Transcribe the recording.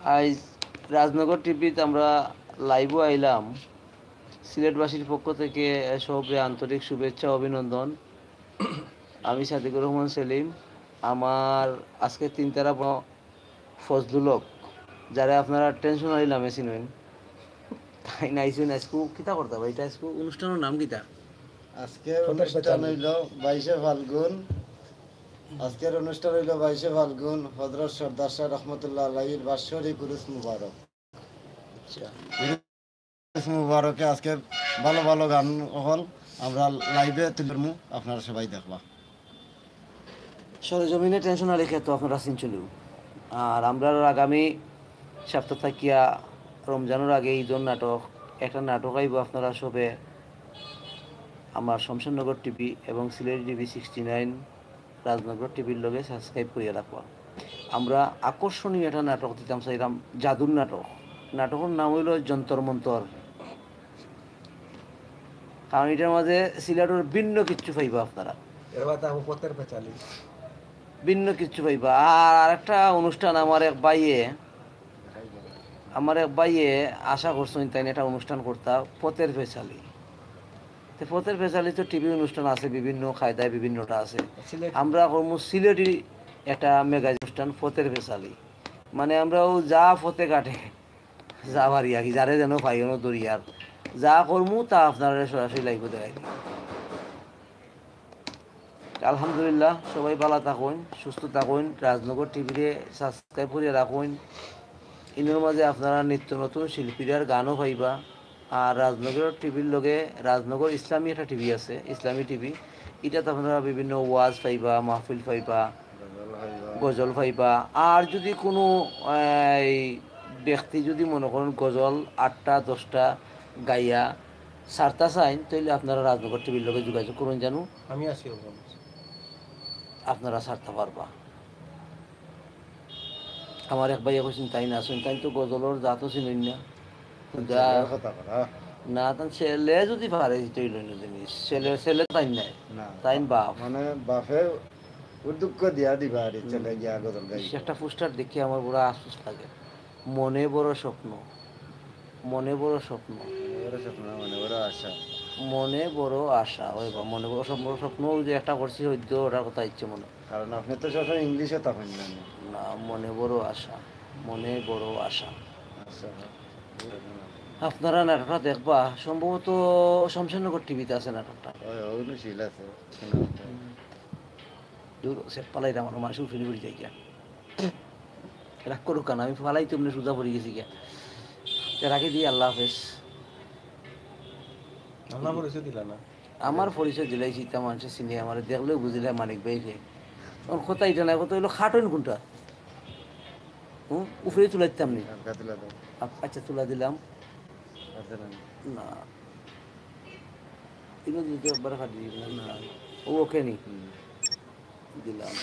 আজ রাজনগর টিভিতে আমরা লাইভও আইলাম। সিলেটবাসীর পক্ষ থেকে সবে আন্তরিক শুভেচ্ছা অভিনন্দন। আমি সাদিকুর রহমান সেলিম। আমার আজকে তিনতারা ফজলুলক, যারা আপনারা টেনশন আইলাম এসিনেন তাই নাইছেন। আজকু কিতা করতে হবে, এটা আজকু অনুষ্ঠানের নাম কিতা? আজকের অনুষ্ঠান হইল 22শে ফাল্গুন। আজকের অনুষ্ঠান হইল 22শে ফাল্গুন, হযরত সর্দার শাহ রহমতুল্লাহ আলাইহির বাৎসরিক উরুস মুবারক। আচ্ছা, উরুস মুবারকে আজকে ভালো ভালো গান হল আমরা লাইভে তুলবো, আপনারা সবাই দেখবা। সরেজমিনে টেনশন রেখে তো আপনারা চিনচলিও। আর আমরা আগামী সপ্তাহ থাকিয়া রমজানের আগে ঈদর নাটক, একটা নাটক আইব। আপনারা সবে আমার শমশেরনগর টিভি এবং সিলেট টিভি 69 রাজনগর টিভির লগে সাবস্ক্রাইব করিয়া রাখবা। আমরা আকর্ষণীয় একটা নাটক দিতাম চাইলাম, জাদুর নাটক। নাটকের নাম হইল যন্তর মন্তর। কারণ এটার মাঝে সিলেটের ভিন্ন কিচ্ছু পাইবা আপনারা, ভিন্ন কিচ্ছু পাইবা। আর আরেকটা অনুষ্ঠান আমার এক ভাইয়ে আশা করছেন তাই একটা অনুষ্ঠান করতা, পথের ফেসালি। পথের ফেসালি তো টিভি অনুষ্ঠান আছে, বিভিন্ন খায়দায় বিভিন্নটা আছে। আমরা করবো সিলেটি একটা মেগা অনুষ্ঠান, পথের ফেসালি। মানে আমরাও যা ফতে কাটে যা পারি আর কি, যারে যেন পাইও দরিয়ার যা করমু তা আপনারা সরাসরি লাইভ দেখাই দিই। আলহামদুলিল্লাহ, সবাই ভালো থাকুন, সুস্থ থাকুন। রাজনগর টিভিতে সাবস্ক্রাইব করিয়া রাখুন। ইনের মাঝে আপনারা নিত্য নতুন শিল্পীরার গানও পাইবা। আর রাজনগর টিভির লগে রাজনগর ইসলামী একটা টিভি আছে, ইসলামী টিভি। এটাতে আপনারা বিভিন্ন ওয়াজ পাইবা, মাহফিল পাইবা, গজল পাইবা। আর যদি কোনো এই ব্যক্তি যদি মনে করেন গজল 8টা 10টা গাইয়া সারতা চাইন, তাইলে আপনারা রাজনগর টিভির লগে যোগাযোগ করুন, জানো আমি আছি, আপনারা সারতে পারবা। আমার এক ভাইয়া কইছেন তাই না শুন, তাই তো গজলের জাতও চিনেন না। না তান ছেলে যদি পারে তৈল জিনিস, ছেলে তাই নাই, তাই বাপ মানে বাপে উদ্যোগ দিয়া দিবা আর চলে গিয়া গজল গাই। একটা পোস্টার দেখে আমার বড় আফসোস লাগে। মনে বড় স্বপ্ন, মনে বড় স্বপ্ন, মানে ওরা আশা, মনে বড় আশা। ওই মনে বড় স্বপ্ন, স্বপ্ন যে একটা করছি হইতো, ওটার কথা ইচ্ছে মনে। কারণ আপনি তো সবসময় ইংলিশে তখন না, মনে বড় আশা, মনে বড় আশা। আচ্ছা, আপনারা নাটকটা দেখবা, সম্ভবত শমশেরনগর টিভিতে আছে নাটকটা। পালাই আমার মানুষ ফিরে পড়ি যাই গিয়া, রাগ করুক কেন, আমি ফালাই তো এমনি সোজা পড়ে গেছি গিয়া। রাখি দিই, আল্লাহ হাফেজ। আমার পরিচয় দিলাইছি, তা মানুষের চিনি, আমার দেখলেও বুঝিলে মানিক ভাইকে। তখন কথা এটা নাই, কথা হইলো খাটইন কোনটা উপরে তুলে দিতাম নি। আচ্ছা, তুলা দিলাম না, একবার খাটি ওকে নি দিলাম।